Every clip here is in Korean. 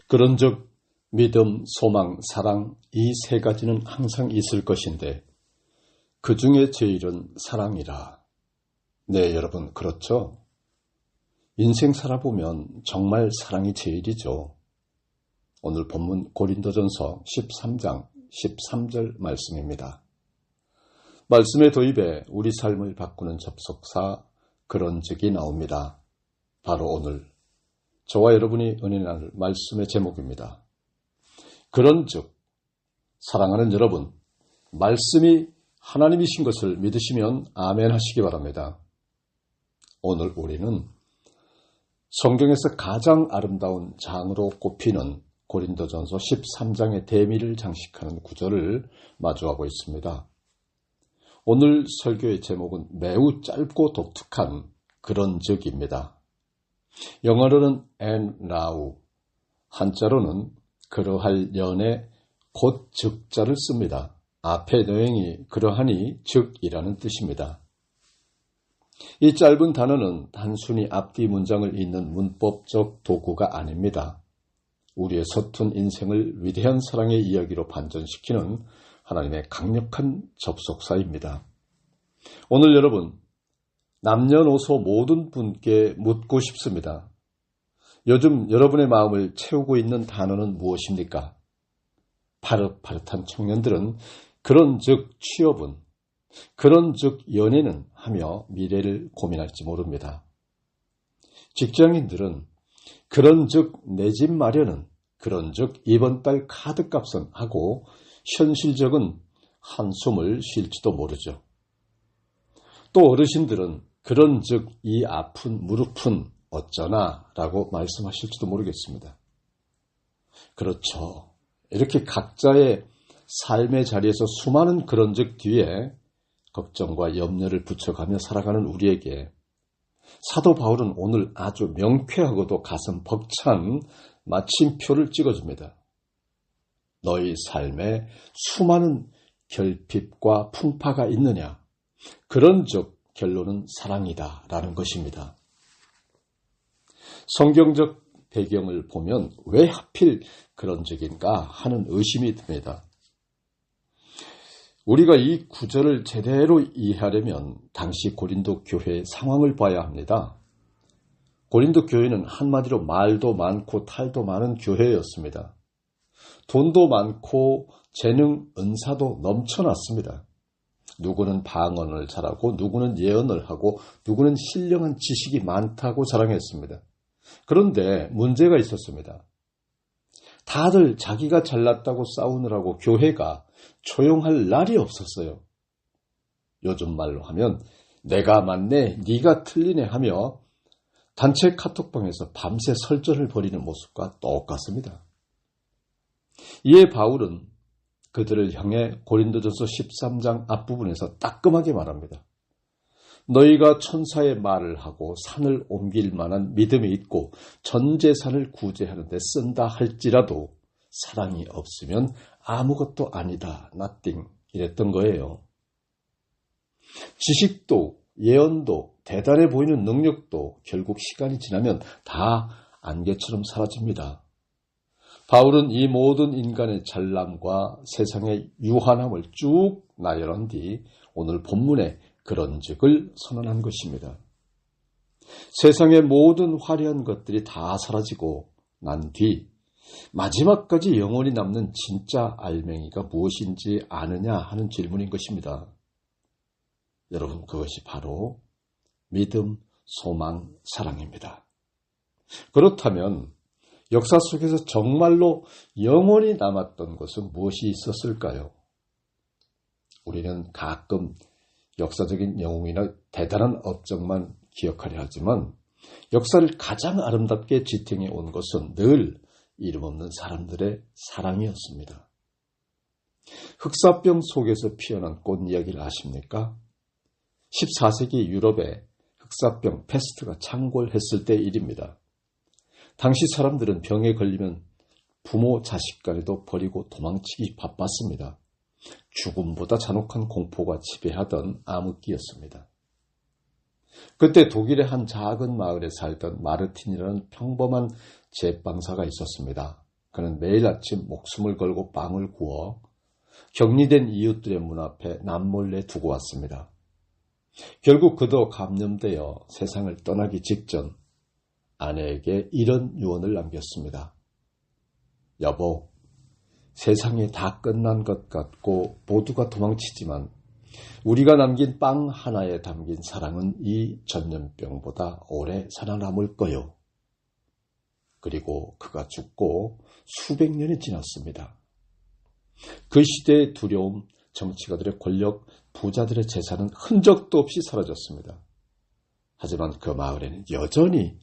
그런즉 믿음, 소망, 사랑 이 세 가지는 항상 있을 것인데 그 중에 제일은 사랑이라. 네, 여러분 그렇죠? 인생 살아보면 정말 사랑이 제일이죠. 오늘 본문 고린도전서 13장 13절 말씀입니다. 말씀의 도입에 우리 삶을 바꾸는 접속사 그런즉이 나옵니다. 바로 오늘 저와 여러분이 은혜 나눌 말씀의 제목입니다. 그런즉 사랑하는 여러분, 말씀이 하나님이신 것을 믿으시면 아멘 하시기 바랍니다. 오늘 우리는 성경에서 가장 아름다운 장으로 꼽히는 고린도전서 13장의 대미를 장식하는 구절을 마주하고 있습니다. 오늘 설교의 제목은 매우 짧고 독특한 그런즉입니다. 영어로는 and now, 한자로는 그러할 연에 곧 즉자를 씁니다. 앞의 내용이 그러하니 즉이라는 뜻입니다. 이 짧은 단어는 단순히 앞뒤 문장을 잇는 문법적 도구가 아닙니다. 우리의 서툰 인생을 위대한 사랑의 이야기로 반전시키는 하나님의 강력한 접속사입니다. 오늘 여러분, 남녀노소 모든 분께 묻고 싶습니다. 요즘 여러분의 마음을 채우고 있는 단어는 무엇입니까? 파릇파릇한 청년들은 그런즉 취업은, 그런즉 연애는 하며 미래를 고민할지 모릅니다. 직장인들은 그런즉 내 집 마련은, 그런즉 이번 달 카드값은 하고 현실적인 한숨을 쉴지도 모르죠. 또 어르신들은 그런즉 이 아픈 무릎은 어쩌나 라고 말씀하실지도 모르겠습니다. 그렇죠. 이렇게 각자의 삶의 자리에서 수많은 그런즉 뒤에 걱정과 염려를 붙여가며 살아가는 우리에게 사도 바울은 오늘 아주 명쾌하고도 가슴 벅찬 마침표를 찍어줍니다. 너희 삶에 수많은 결핍과 풍파가 있느냐? 그런즉 결론은 사랑이다 라는 것입니다. 성경적 배경을 보면 왜 하필 그런즉인가 하는 의심이 듭니다. 우리가 이 구절을 제대로 이해하려면 당시 고린도 교회의 상황을 봐야 합니다. 고린도 교회는 한마디로 말도 많고 탈도 많은 교회였습니다. 돈도 많고 재능, 은사도 넘쳐났습니다. 누구는 방언을 잘하고 누구는 예언을 하고 누구는 신령한 지식이 많다고 자랑했습니다. 그런데 문제가 있었습니다. 다들 자기가 잘났다고 싸우느라고 교회가 조용할 날이 없었어요. 요즘 말로 하면 내가 맞네, 네가 틀리네 하며 단체 카톡방에서 밤새 설전을 벌이는 모습과 똑같습니다. 이에 바울은 그들을 향해 고린도전서 13장 앞부분에서 따끔하게 말합니다. 너희가 천사의 말을 하고 산을 옮길 만한 믿음이 있고 전 재산을 구제하는 데 쓴다 할지라도 사랑이 없으면 아무것도 아니다, nothing 이랬던 거예요. 지식도 예언도 대단해 보이는 능력도 결국 시간이 지나면 다 안개처럼 사라집니다. 바울은 이 모든 인간의 잘남과 세상의 유한함을 쭉 나열한 뒤 오늘 본문에 그런즉을 선언한 것입니다. 세상의 모든 화려한 것들이 다 사라지고 난 뒤 마지막까지 영원히 남는 진짜 알맹이가 무엇인지 아느냐 하는 질문인 것입니다. 여러분, 그것이 바로 믿음, 소망, 사랑입니다. 그렇다면 역사 속에서 정말로 영원히 남았던 것은 무엇이 있었을까요? 우리는 가끔 역사적인 영웅이나 대단한 업적만 기억하려 하지만 역사를 가장 아름답게 지탱해 온 것은 늘 이름 없는 사람들의 사랑이었습니다. 흑사병 속에서 피어난 꽃 이야기를 아십니까? 14세기 유럽에 흑사병 패스트가 창궐했을 때 일입니다. 당시 사람들은 병에 걸리면 부모 자식 간에도 버리고 도망치기 바빴습니다. 죽음보다 잔혹한 공포가 지배하던 암흑기였습니다. 그때 독일의 한 작은 마을에 살던 마르틴이라는 평범한 제빵사가 있었습니다. 그는 매일 아침 목숨을 걸고 빵을 구워 격리된 이웃들의 문 앞에 남몰래 두고 왔습니다. 결국 그도 감염되어 세상을 떠나기 직전 아내에게 이런 유언을 남겼습니다. 여보, 세상이 다 끝난 것 같고 모두가 도망치지만 우리가 남긴 빵 하나에 담긴 사랑은 이 전염병보다 오래 살아남을 거요. 그리고 그가 죽고 수백 년이 지났습니다. 그 시대의 두려움, 정치가들의 권력, 부자들의 재산은 흔적도 없이 사라졌습니다. 하지만 그 마을에는 여전히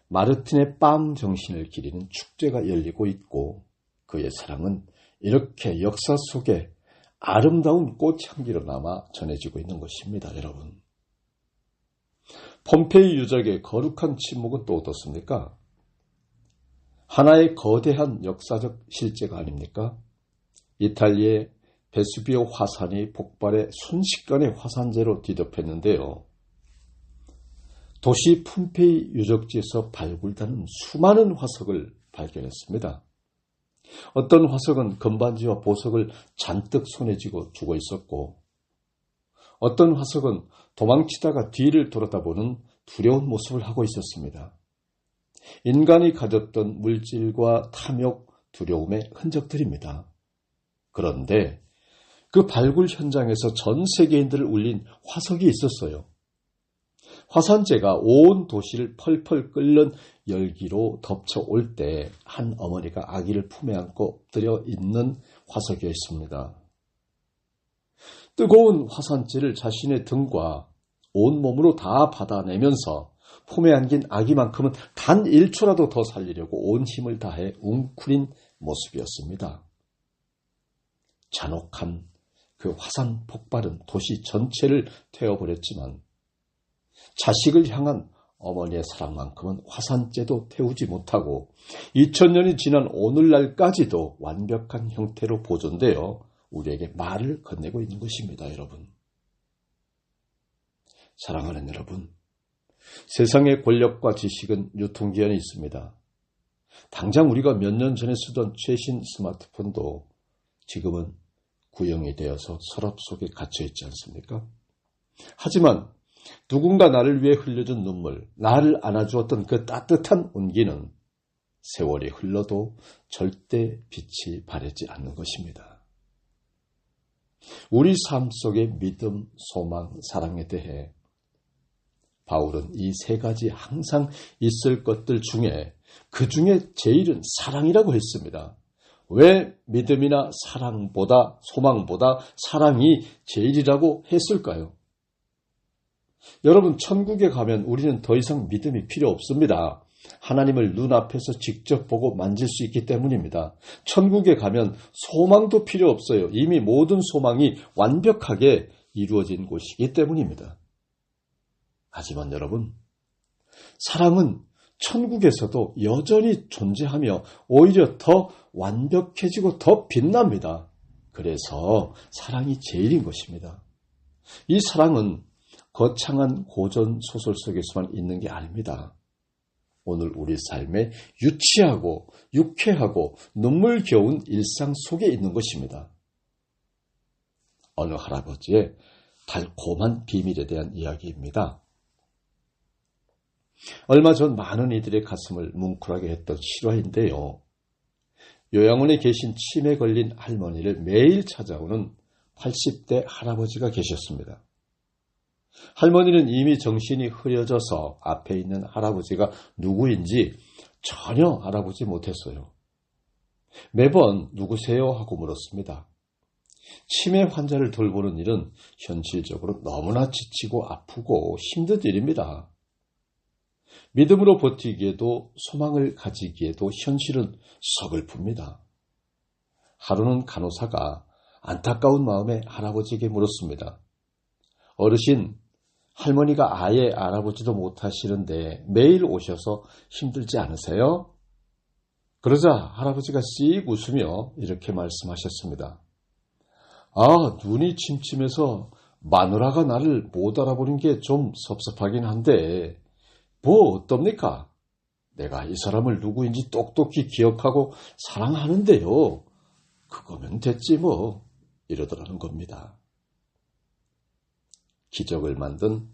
마르틴의 빵 정신을 기리는 축제가 열리고 있고 그의 사랑은 이렇게 역사 속에 아름다운 꽃향기로 남아 전해지고 있는 것입니다. 여러분. 폼페이 유적의 거룩한 침묵은 또 어떻습니까? 하나의 거대한 역사적 실제가 아닙니까? 이탈리아의 베수비오 화산이 폭발해 순식간에 화산재로 뒤덮였는데요. 도시 폼페이 유적지에서 발굴되는 수많은 화석을 발견했습니다. 어떤 화석은 금반지와 보석을 잔뜩 손에 쥐고 죽어 있었고 어떤 화석은 도망치다가 뒤를 돌아다보는 두려운 모습을 하고 있었습니다. 인간이 가졌던 물질과 탐욕, 두려움의 흔적들입니다. 그런데 그 발굴 현장에서 전 세계인들을 울린 화석이 있었어요. 화산재가 온 도시를 펄펄 끓는 열기로 덮쳐올 때 한 어머니가 아기를 품에 안고 엎드려 있는 화석이었습니다. 뜨거운 화산재를 자신의 등과 온몸으로 다 받아내면서 품에 안긴 아기만큼은 단 1초라도 더 살리려고 온 힘을 다해 웅크린 모습이었습니다. 잔혹한 그 화산 폭발은 도시 전체를 태워버렸지만 자식을 향한 어머니의 사랑만큼은 화산재도 태우지 못하고 2000년이 지난 오늘날까지도 완벽한 형태로 보존되어 우리에게 말을 건네고 있는 것입니다. 여러분. 사랑하는 여러분, 세상의 권력과 지식은 유통기한이 있습니다. 당장 우리가 몇 년 전에 쓰던 최신 스마트폰도 지금은 구형이 되어서 서랍 속에 갇혀 있지 않습니까? 하지만 누군가 나를 위해 흘려준 눈물, 나를 안아주었던 그 따뜻한 온기는 세월이 흘러도 절대 빛이 바래지 않는 것입니다. 우리 삶 속의 믿음, 소망, 사랑에 대해 바울은 이 세 가지 항상 있을 것들 중에 그 중에 제일은 사랑이라고 했습니다. 왜 믿음이나 사랑보다 소망보다 사랑이 제일이라고 했을까요? 여러분, 천국에 가면 우리는 더 이상 믿음이 필요 없습니다. 하나님을 눈앞에서 직접 보고 만질 수 있기 때문입니다. 천국에 가면 소망도 필요 없어요. 이미 모든 소망이 완벽하게 이루어진 곳이기 때문입니다. 하지만 여러분, 사랑은 천국에서도 여전히 존재하며 오히려 더 완벽해지고 더 빛납니다. 그래서 사랑이 제일인 것입니다. 이 사랑은 거창한 고전 소설 속에서만 있는 게 아닙니다. 오늘 우리 삶에 유치하고 유쾌하고 눈물겨운 일상 속에 있는 것입니다. 어느 할아버지의 달콤한 비밀에 대한 이야기입니다. 얼마 전 많은 이들의 가슴을 뭉클하게 했던 실화인데요. 요양원에 계신 치매에 걸린 할머니를 매일 찾아오는 80대 할아버지가 계셨습니다. 할머니는 이미 정신이 흐려져서 앞에 있는 할아버지가 누구인지 전혀 알아보지 못했어요. 매번 누구세요? 하고 물었습니다. 치매 환자를 돌보는 일은 현실적으로 너무나 지치고 아프고 힘든 일입니다. 믿음으로 버티기에도 소망을 가지기에도 현실은 서글픕니다. 하루는 간호사가 안타까운 마음에 할아버지에게 물었습니다. 어르신, 할머니가 아예 알아보지도 못하시는데 매일 오셔서 힘들지 않으세요? 그러자 할아버지가 씩 웃으며 이렇게 말씀하셨습니다. 아, 눈이 침침해서 마누라가 나를 못 알아보는 게 좀 섭섭하긴 한데 뭐 어떻습니까? 내가 이 사람을 누구인지 똑똑히 기억하고 사랑하는데요. 그거면 됐지 뭐. 이러더라는 겁니다. 기적을 만든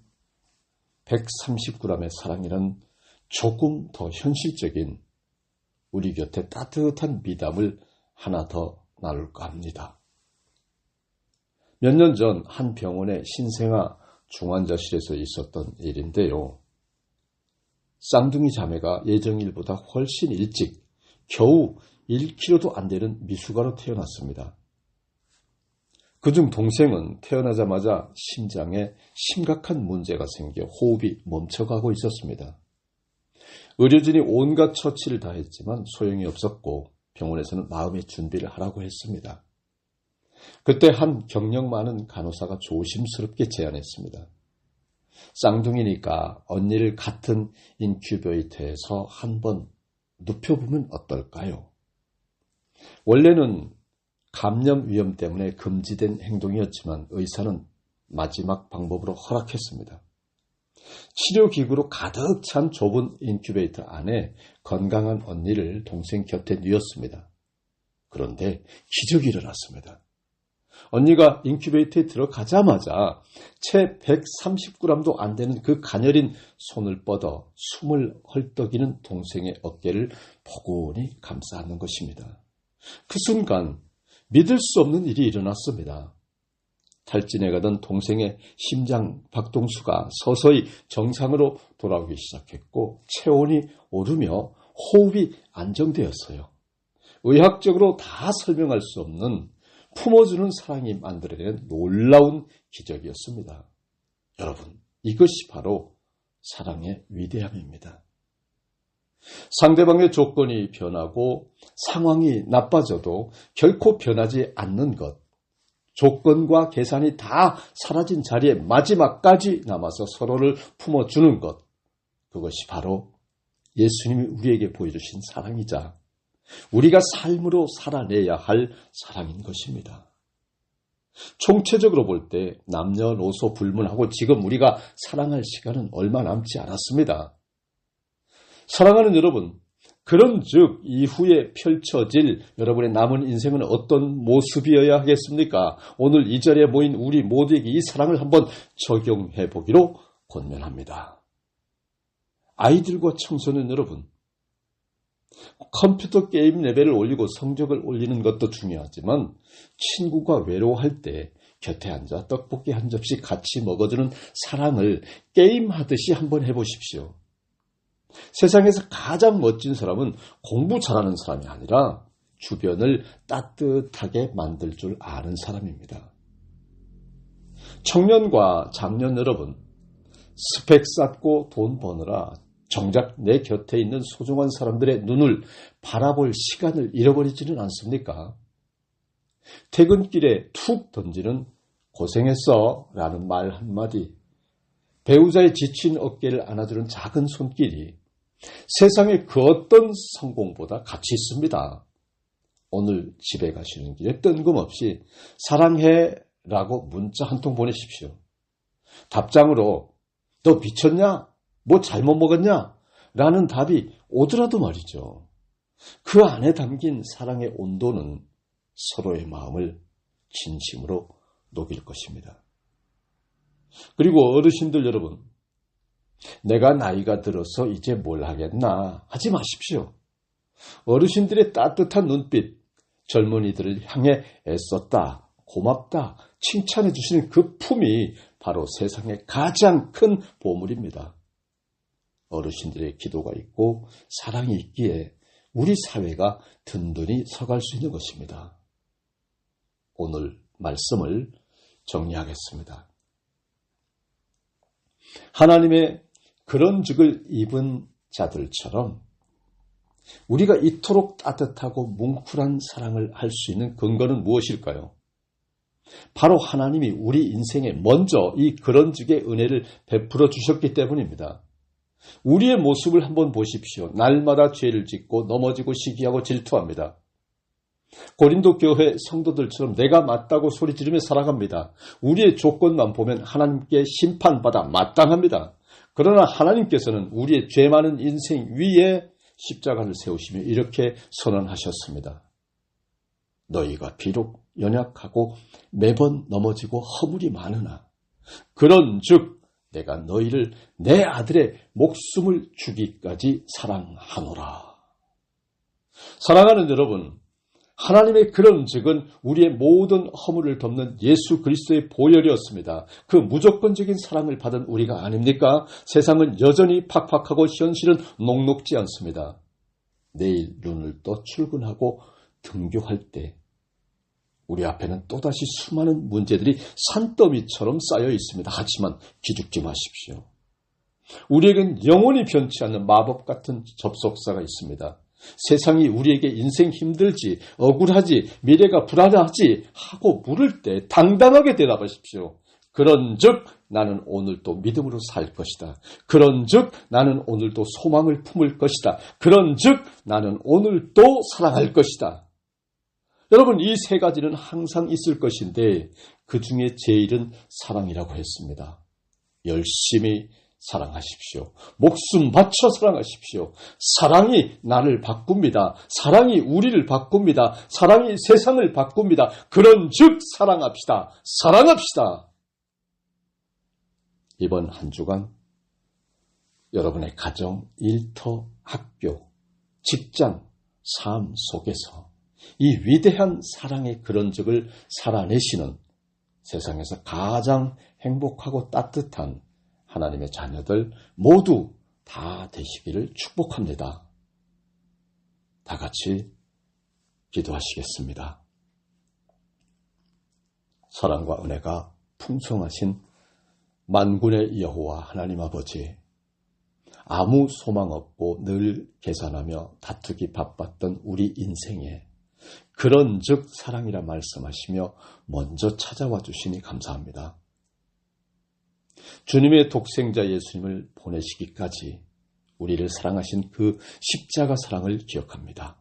130g의 사랑이란 조금 더 현실적인 우리 곁에 따뜻한 미담을 하나 더 나눌까 합니다. 몇 년 전 한 병원의 신생아 중환자실에서 있었던 일인데요. 쌍둥이 자매가 예정일보다 훨씬 일찍 겨우 1kg도 안 되는 미숙아로 태어났습니다. 그중 동생은 태어나자마자 심장에 심각한 문제가 생겨 호흡이 멈춰가고 있었습니다. 의료진이 온갖 처치를 다했지만 소용이 없었고 병원에서는 마음의 준비를 하라고 했습니다. 그때 한 경력 많은 간호사가 조심스럽게 제안했습니다. 쌍둥이니까 언니를 같은 인큐베이터에서 한번 눕혀보면 어떨까요? 원래는 감염 위험 때문에 금지된 행동이었지만 의사는 마지막 방법으로 허락했습니다. 치료기구로 가득 찬 좁은 인큐베이터 안에 건강한 언니를 동생 곁에 뉘었습니다. 그런데 기적이 일어났습니다. 언니가 인큐베이터에 들어가자마자 채 130g도 안 되는 그 가녀린 손을 뻗어 숨을 헐떡이는 동생의 어깨를 포근히 감싸 안는 것입니다. 그 순간 믿을 수 없는 일이 일어났습니다. 탈진해 가던 동생의 심장 박동수가 서서히 정상으로 돌아오기 시작했고 체온이 오르며 호흡이 안정되었어요. 의학적으로 다 설명할 수 없는 품어주는 사랑이 만들어낸 놀라운 기적이었습니다. 여러분, 이것이 바로 사랑의 위대함입니다. 상대방의 조건이 변하고 상황이 나빠져도 결코 변하지 않는 것, 조건과 계산이 다 사라진 자리에 마지막까지 남아서 서로를 품어주는 것, 그것이 바로 예수님이 우리에게 보여주신 사랑이자 우리가 삶으로 살아내야 할 사랑인 것입니다. 총체적으로 볼 때 남녀노소 불문하고 지금 우리가 사랑할 시간은 얼마 남지 않았습니다. 사랑하는 여러분, 그런즉 이후에 펼쳐질 여러분의 남은 인생은 어떤 모습이어야 하겠습니까? 오늘 이 자리에 모인 우리 모두에게 이 사랑을 한번 적용해 보기로 권면합니다. 아이들과 청소년 여러분, 컴퓨터 게임 레벨을 올리고 성적을 올리는 것도 중요하지만 친구가 외로워할 때 곁에 앉아 떡볶이 한 접시 같이 먹어주는 사랑을 게임하듯이 한번 해보십시오. 세상에서 가장 멋진 사람은 공부 잘하는 사람이 아니라 주변을 따뜻하게 만들 줄 아는 사람입니다. 청년과 장년 여러분, 스펙 쌓고 돈 버느라 정작 내 곁에 있는 소중한 사람들의 눈을 바라볼 시간을 잃어버리지는 않습니까? 퇴근길에 툭 던지는 고생했어 라는 말 한마디, 배우자의 지친 어깨를 안아주는 작은 손길이 세상의 그 어떤 성공보다 가치 있습니다. 오늘 집에 가시는 길에 뜬금없이 사랑해 라고 문자 한 통 보내십시오. 답장으로 너 미쳤냐? 뭐 잘못 먹었냐? 라는 답이 오더라도 말이죠. 그 안에 담긴 사랑의 온도는 서로의 마음을 진심으로 녹일 것입니다. 그리고 어르신들 여러분, 내가 나이가 들어서 이제 뭘 하겠나 하지 마십시오. 어르신들의 따뜻한 눈빛, 젊은이들을 향해 애썼다, 고맙다, 칭찬해 주시는 그 품이 바로 세상의 가장 큰 보물입니다. 어르신들의 기도가 있고 사랑이 있기에 우리 사회가 든든히 서갈 수 있는 것입니다. 오늘 말씀을 정리하겠습니다. 하나님의 그런 죽을 입은 자들처럼 우리가 이토록 따뜻하고 뭉클한 사랑을 할 수 있는 근거는 무엇일까요? 바로 하나님이 우리 인생에 먼저 이 그런 죽의 은혜를 베풀어 주셨기 때문입니다. 우리의 모습을 한번 보십시오. 날마다 죄를 짓고 넘어지고 시기하고 질투합니다. 고린도 교회 성도들처럼 내가 맞다고 소리 지르며 살아갑니다. 우리의 조건만 보면 하나님께 심판받아 마땅합니다. 그러나 하나님께서는 우리의 죄 많은 인생 위에 십자가를 세우시며 이렇게 선언하셨습니다. 너희가 비록 연약하고 매번 넘어지고 허물이 많으나 그런즉 내가 너희를 내 아들의 목숨을 주기까지 사랑하노라. 사랑하는 여러분, 하나님의 그런즉은 우리의 모든 허물을 덮는 예수 그리스도의 보혈이었습니다. 그 무조건적인 사랑을 받은 우리가 아닙니까? 세상은 여전히 팍팍하고 현실은 녹록지 않습니다. 내일 눈을 떠 출근하고 등교할 때 우리 앞에는 또다시 수많은 문제들이 산더미처럼 쌓여 있습니다. 하지만 기죽지 마십시오. 우리에겐 영원히 변치 않는 마법 같은 접속사가 있습니다. 세상이 우리에게 인생 힘들지, 억울하지, 미래가 불안하지 하고 물을 때 당당하게 대답하십시오. 그런즉 나는 오늘도 믿음으로 살 것이다. 그런즉 나는 오늘도 소망을 품을 것이다. 그런즉 나는 오늘도 사랑할 것이다. 여러분, 이 세 가지는 항상 있을 것인데 그 중에 제일은 사랑이라고 했습니다. 열심히 사랑하십시오. 목숨 바쳐 사랑하십시오. 사랑이 나를 바꿉니다. 사랑이 우리를 바꿉니다. 사랑이 세상을 바꿉니다. 그런즉 사랑합시다. 사랑합시다. 이번 한 주간 여러분의 가정, 일터, 학교, 직장, 삶 속에서 이 위대한 사랑의 그런즉을 살아내시는 세상에서 가장 행복하고 따뜻한 하나님의 자녀들 모두 다 되시기를 축복합니다. 다 같이 기도하시겠습니다. 사랑과 은혜가 풍성하신 만군의 여호와 하나님 아버지, 아무 소망 없고 늘 계산하며 다투기 바빴던 우리 인생에 그런즉 사랑이라 말씀하시며 먼저 찾아와 주시니 감사합니다. 주님의 독생자 예수님을 보내시기까지 우리를 사랑하신 그 십자가 사랑을 기억합니다.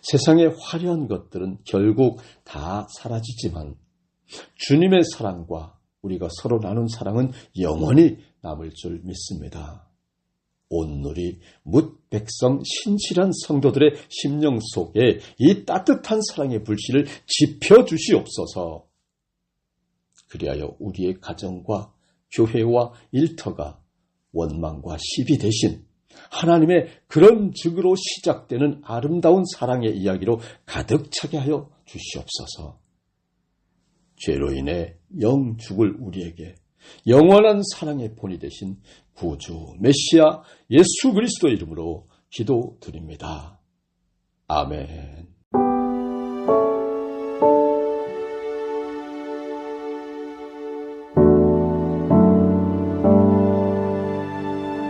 세상의 화려한 것들은 결국 다 사라지지만 주님의 사랑과 우리가 서로 나눈 사랑은 영원히 남을 줄 믿습니다. 온누리 뭇 백성 신실한 성도들의 심령 속에 이 따뜻한 사랑의 불씨를 지펴주시옵소서. 그리하여 우리의 가정과 교회와 일터가 원망과 시비 대신 하나님의 그런 즉으로 시작되는 아름다운 사랑의 이야기로 가득 차게 하여 주시옵소서. 죄로 인해 영 죽을 우리에게 영원한 사랑의 본이 되신 구주 메시아 예수 그리스도 이름으로 기도드립니다. 아멘.